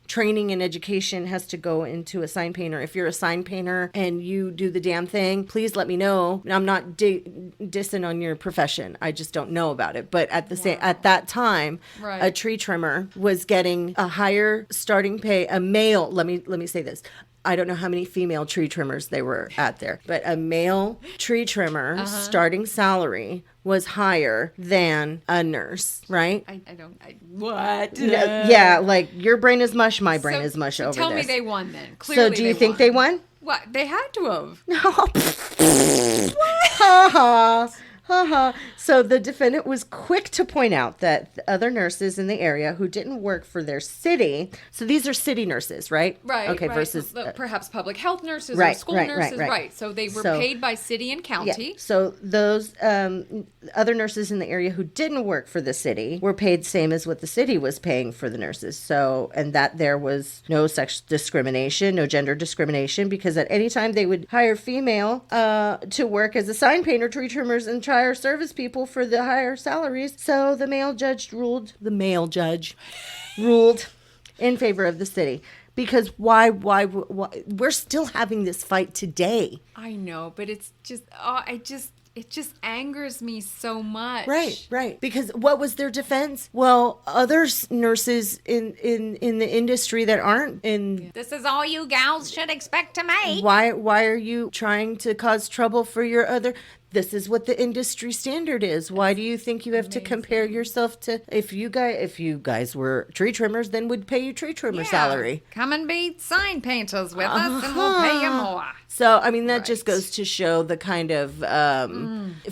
training and education has to go into a sign painter. If you're a sign painter and you do the damn thing, please let me know. I'm not dissing on your profession. I just don't know about it. But at the at that time, Right. a tree trimmer was getting a higher starting pay. A male, let me say this. I don't know how many female tree trimmers they were at there, but a male tree trimmer starting salary was higher than a nurse, right? What? Yeah, like your brain is mush, my brain is mush over tell this. me they won then. Clearly So do you think they won? What? They had to have. Ha ha. So the defendant was quick to point out that the other nurses in the area who didn't work for their city, so these are city nurses, right? Right. Okay, right. versus perhaps public health nurses right, or school right, nurses. right. So they were So- paid by city and county. Yeah. So those other nurses in the area who didn't work for the city were paid same as what the city was paying for the nurses. So, and that there was no sex discrimination, no gender discrimination, because at any time they would hire female to work as a sign painter, tree trimmers, and tire service people for the higher salaries. So the male judge ruled in favor of the city. Because why we're still having this fight today. I know, but it's just, it just angers me so much. Right. Because what was their defense? Well, other nurses in the industry that aren't in. This is all you gals should expect to make. Why are you trying to cause trouble for your other? This is what the industry standard is. Why do you think you have to compare yourself to? If you guys were tree trimmers, then we'd pay you tree trimmer salary. Come and be sign painters with us and we'll pay you more. So, I mean, that Right. just goes to show the kind of,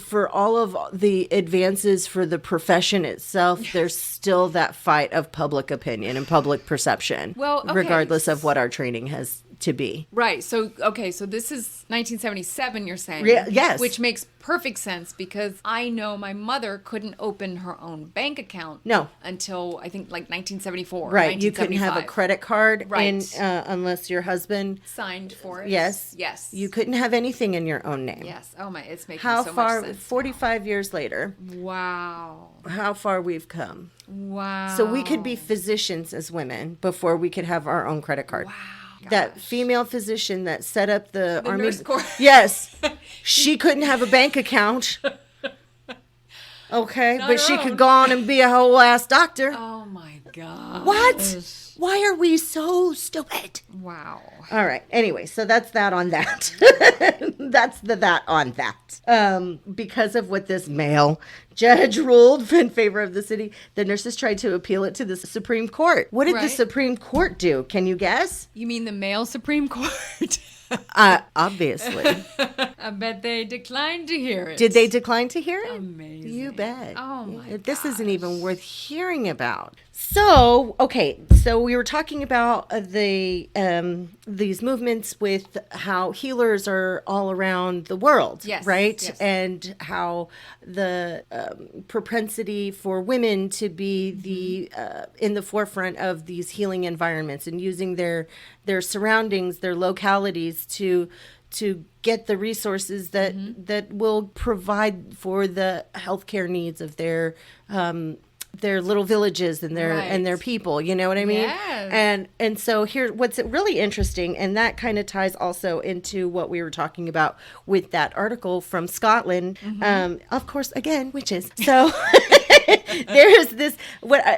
for all of the advances for the profession itself, there's still that fight of public opinion and public perception. Well, okay. Regardless of what our training has to be. Right. So, okay. So this is 1977, you're saying? Yes. Which makes perfect sense because I know my mother couldn't open her own bank account. No. Until I think like 1974. Right. You couldn't have a credit card Right. unless your husband signed for it. Yes. Yes. You couldn't have anything in your own name. Yes. Oh my, it's making How so far, much sense. 45 years later, Wow. how far we've come. Wow. So we could be physicians as women before we could have our own credit card. Wow. That female physician that set up the Army. nurse corps. Yes. She couldn't have a bank account. Okay. Not but her she own. could go on and be a whole ass doctor. Oh my God. What? Why are we so stupid? Wow. All right. Anyway, so that's that on that. That's that on that. Because of what this male judge ruled in favor of the city, the nurses tried to appeal it to the Supreme Court. What did the Right. Supreme Court do? Can you guess? You mean the male Supreme Court? Obviously. I bet they declined to hear it. Did they decline to hear it? Amazing. You bet. Oh my This isn't gosh. even worth hearing about. So, okay, so we were talking about these movements with how healers are all around the world, Yes, right? yes. And how the propensity for women to be the in the forefront of these healing environments and using their surroundings, their localities to get the resources that will provide for the healthcare needs of their little villages and their Right. people, you know what I mean? Yes. And so here, what's really interesting, and that kind of ties also into what we were talking about with that article from Scotland. Of course, again, witches. So there's this.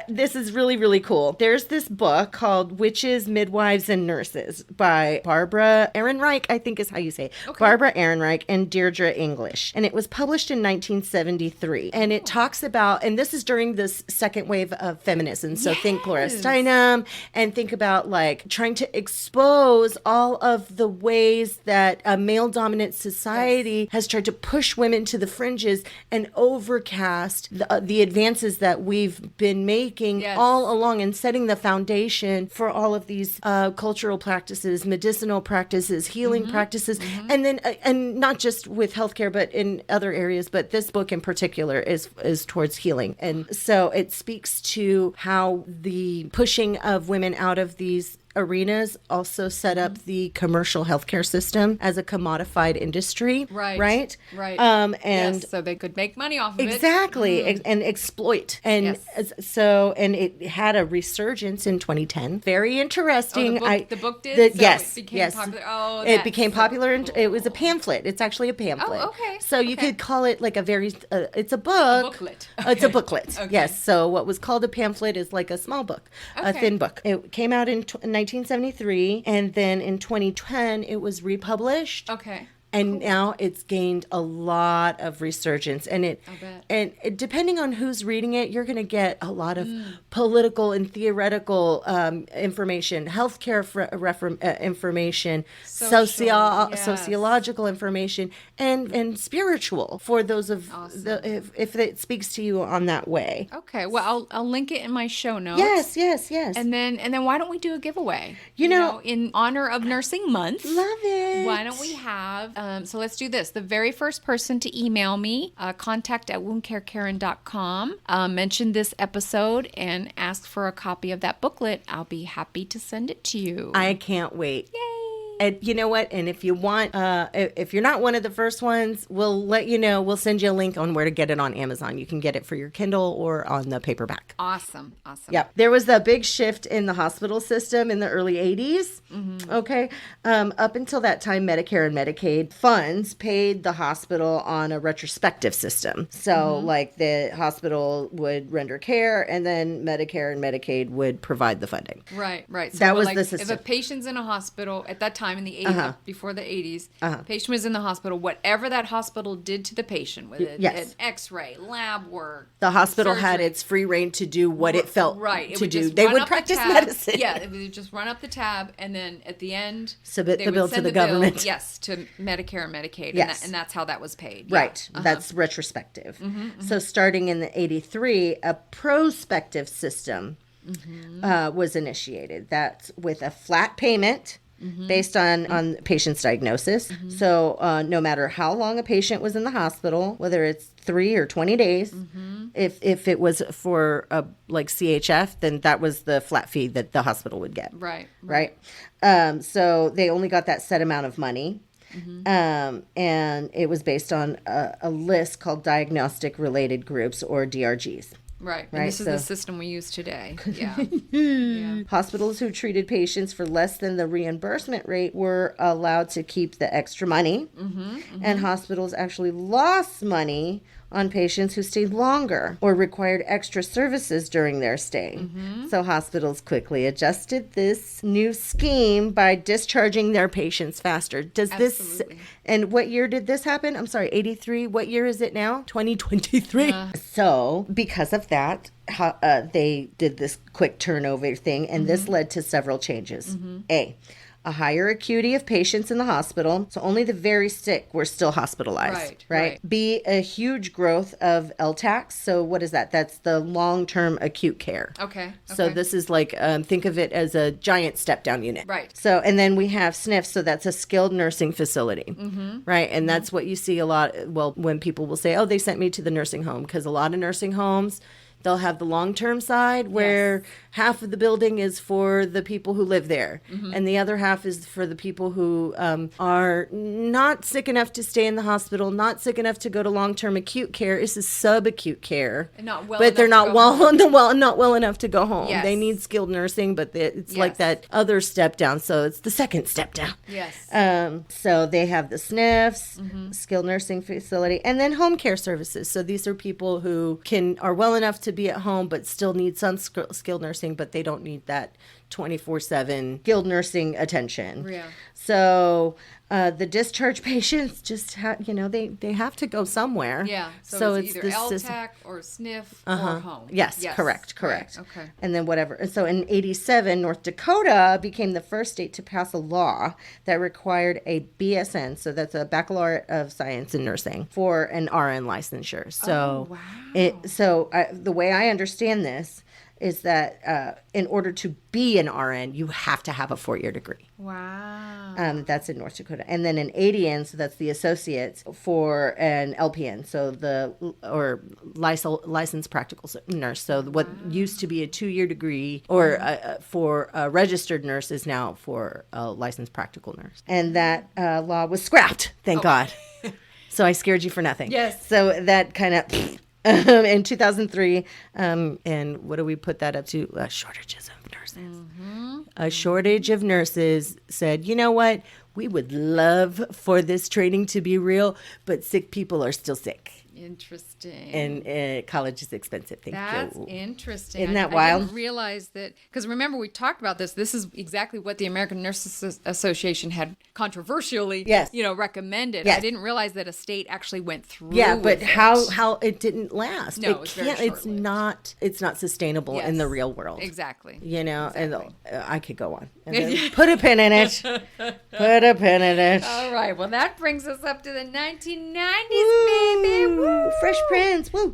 This is really, really cool. There's this book called "Witches, Midwives, and Nurses" by Barbara Ehrenreich, I think is how you say it. Okay. Barbara Ehrenreich and Deirdre English, and it was published in 1973. And it talks about, and this is during this second wave of feminism. So think Gloria Yes. Steinem, and think about like trying to expose all of the ways that a male-dominant society has tried to push women to the fringes and overcast the advances that we've been making Yes. all along and setting the foundation for all of these cultural practices, medicinal practices, healing practices, and then and not just with healthcare, but in other areas. But this book in particular is towards healing, and so it speaks to how the pushing of women out of these arenas also set up the commercial healthcare system as a commodified industry. Right. Right. Right. And yes, so they could make money off of it. exactly, and exploit. And Yes. so, and it had a resurgence in 2010. Very interesting. The book did? So yes. it became yes. popular? Oh, it that's became so popular. And cool. it was a pamphlet. It's actually a pamphlet. Oh, okay, So you okay. could call it like a very, it's a book. booklet. It's a Okay. booklet. Okay. Yes. So what was called a pamphlet is like a small book, a Okay. thin book. It came out in 1973. And then in 2010, it was republished. Okay. And now it's gained a lot of resurgence, and I bet. it depending on who's reading it, you're going to get a lot of political and theoretical information, healthcare information, Social, yes. sociological information, and spiritual for those of Awesome. if it speaks to you on that way. Okay. Well, I'll link it in my show notes. Yes. And then why don't we do a giveaway? You know, in honor of Nursing Month. Love it. Why don't we have, so let's do this. The very first person to email me, contact@woundcarekaren.com, mention this episode and ask for a copy of that booklet, I'll be happy to send it to you. I can't wait. Yay! And you know what? And if you want, if you're not one of the first ones, we'll let you know. We'll send you a link on where to get it on Amazon. You can get it for your Kindle or on the paperback. Awesome. Yep. There was a big shift in the hospital system in the early 80s. Okay. Up until that time, Medicare and Medicaid funds paid the hospital on a retrospective system. So, like, the hospital would render care, and then Medicare and Medicaid would provide the funding. Right. So That was like, the if system. a patient's in a hospital at that time in the 80s, before the 80s, the patient was in the hospital, whatever that hospital did to the patient, with it, Yes. an x-ray, lab work, The hospital had surgery. its free reign to do what it felt Right. It to would do. just They run would up the practice tab. medicine. Yeah, it would just run up the tab, and then at the end, Submit they the would bill to send the government. Yes, to Medicare and Medicaid. Yes. And that's how that was paid. Right. Yeah. That's retrospective. So starting in the 83, a prospective system was initiated. That's with a flat payment based on patient's diagnosis. So no matter how long a patient was in the hospital, whether it's 3 or 20 days, if it was for like CHF, then that was the flat fee that the hospital would get. Right. So they only got that set amount of money. And it was based on a list called diagnostic related groups, or DRGs. Right. And this is the system we use today. Yeah. Hospitals who treated patients for less than the reimbursement rate were allowed to keep the extra money. And hospitals actually lost money on patients who stayed longer or required extra services during their stay. So hospitals quickly adjusted this new scheme by discharging their patients faster. Does this, and what year did this happen? I'm sorry, 83. What year is it now? 2023. So because of that, they did this quick turnover thing, and this led to several changes. A higher acuity of patients in the hospital, so only the very sick were still hospitalized, right? B, a huge growth of LTACs. So what is that? That's the long-term acute care. Okay. So this is like, think of it as a giant step-down unit. Right. So, and then we have SNFs, so that's a skilled nursing facility, right? And that's what you see a lot, well, when people will say, oh, they sent me to the nursing home, because a lot of nursing homes, they'll have the long-term side where half of the building is for the people who live there, and the other half is for the people who are not sick enough to stay in the hospital, not sick enough to go to long-term acute care. This is subacute care, And not well but enough they're to not go well, home. not well enough to go home. Yes. They need skilled nursing, but it's like that other step down. So it's the second step down. Yes. So they have the SNFs, skilled nursing facility, and then home care services. So these are people who are well enough to be at home, but still need some skilled nursing, but they don't need that 24/7 skilled nursing attention. Yeah. So the discharge patients just they have to go somewhere. Yeah. So it's either this LTAC or SNF or home. Yes, correct. Right. Okay. And then whatever. And so in 87, North Dakota became the first state to pass a law that required a BSN, so that's a Baccalaureate of Science in Nursing, for an RN licensure. So the way I understand this is that in order to be an RN, you have to have a 4-year degree. Wow. That's in North Dakota. And then an ADN, so that's the associates, for an LPN, or licensed practical nurse. So what used to be a 2-year degree or for a registered nurse is now for a licensed practical nurse. And that law was scrapped, thank God. So I scared you for nothing. Yes. So that kind of... in 2003, and what do we put that up to? Shortages of nurses. A shortage of nurses said, you know what? We would love for this training to be real, but sick people are still sick. Interesting. And college is expensive. That's interesting. Isn't that wild? I didn't realize that, because remember we talked about this. This is exactly what the American Nurses Association had controversially, recommended. Yes. I didn't realize that a state actually went through. Yeah, but with it. how it didn't last. No, it's very short-lived. It's not sustainable in the real world. Exactly. And I could go on. And then put a pin in it. Put a pin in it. All right. Well, that brings us up to the 1990s, baby. Woo! Fresh Prince. Woo.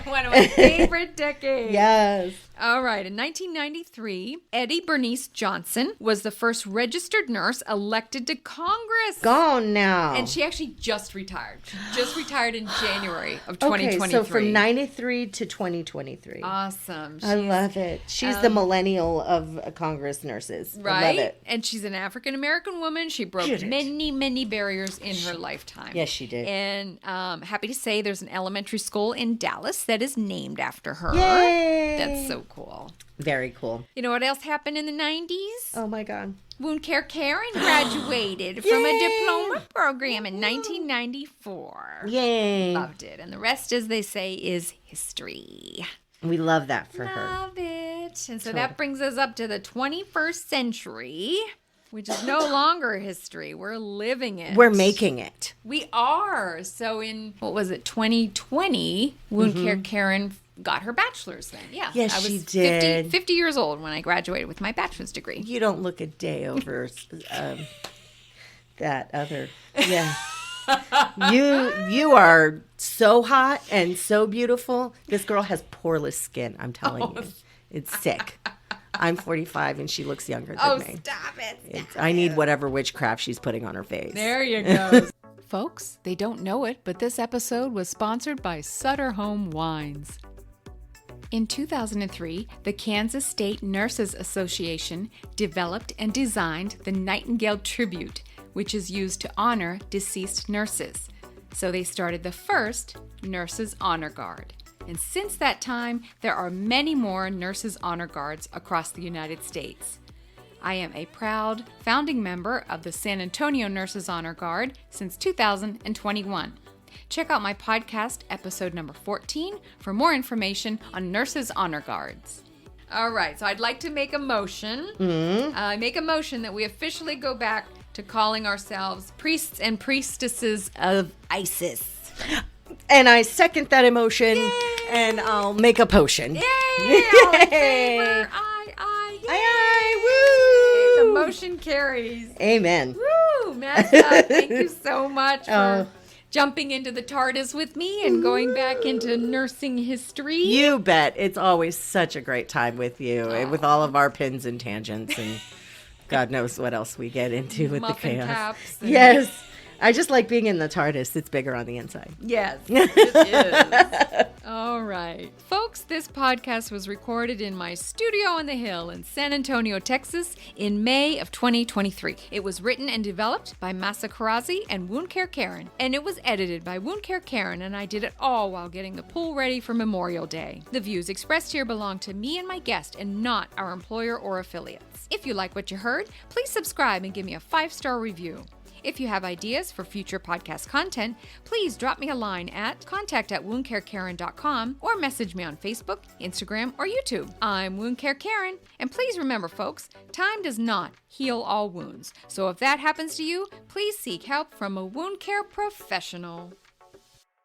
One of my favorite decades. Yes. All right. In 1993, Eddie Bernice Johnson was the first registered nurse elected to Congress. Gone now. And she actually just retired. She just retired in January of 2023. Okay, so from 93 to 2023. Awesome. I love it. She's the millennial of Congress nurses. Right? I love it. And she's an African-American woman. She broke many barriers in her lifetime. Yes, she did. And happy to say there's an elementary school in Dallas that is named after her. Yay! That's so cool. Very cool. You know what else happened in the 90s? Oh, my God. Wound Care Karen graduated from a diploma program in 1994. Yay. Loved it. And the rest, as they say, is history. We love that for her. Love it. And so that brings us up to the 21st century, which is no longer history. We're living it. We're making it. We are. So in, 2020, Wound Care Karen got her bachelor's then. Yeah. Yes, I was she did. 50 years old when I graduated with my bachelor's degree. You don't look a day over that other. Yeah. You are so hot and so beautiful. This girl has poreless skin, I'm telling you. It's sick. I'm 45 and she looks younger than Oh, me. stop it. I need whatever witchcraft she's putting on her face. There you go. Folks, they don't know it, but this episode was sponsored by Sutter Home Wines. In 2003, the Kansas State Nurses Association developed and designed the Nightingale Tribute, which is used to honor deceased nurses. So they started the first Nurses Honor Guard. And since that time, there are many more Nurses Honor Guards across the United States. I am a proud founding member of the San Antonio Nurses Honor Guard since 2021. Check out my podcast, episode number 14, for more information on Nurses Honor Guards. All right, so I'd like to make a motion. I make a motion that we officially go back to calling ourselves priests and priestesses of Isis. And I second that emotion. Yay! And I'll make a potion. Yay! All in favor. Aye, yay! Aye, woo! The motion carries. Amen. Woo! Massa, thank you so much for jumping into the TARDIS with me and going back into nursing history. You bet. It's always such a great time with you and with all of our pins and tangents and God knows what else we get into with Muffin the chaos. caps. Yes. I just like being in the TARDIS. It's bigger on the inside. Yes, it is. All right. Folks, this podcast was recorded in my studio on the hill in San Antonio, Texas in May of 2023. It was written and developed by Massa Karazi and Wound Care Karen, and it was edited by Wound Care Karen, and I did it all while getting the pool ready for Memorial Day. The views expressed here belong to me and my guest and not our employer or affiliates. If you like what you heard, please subscribe and give me a 5-star review. If you have ideas for future podcast content, please drop me a line at contact@woundcarekaren.com or message me on Facebook, Instagram, or YouTube. I'm Wound Care Karen, and please remember, folks, time does not heal all wounds. So if that happens to you, please seek help from a wound care professional.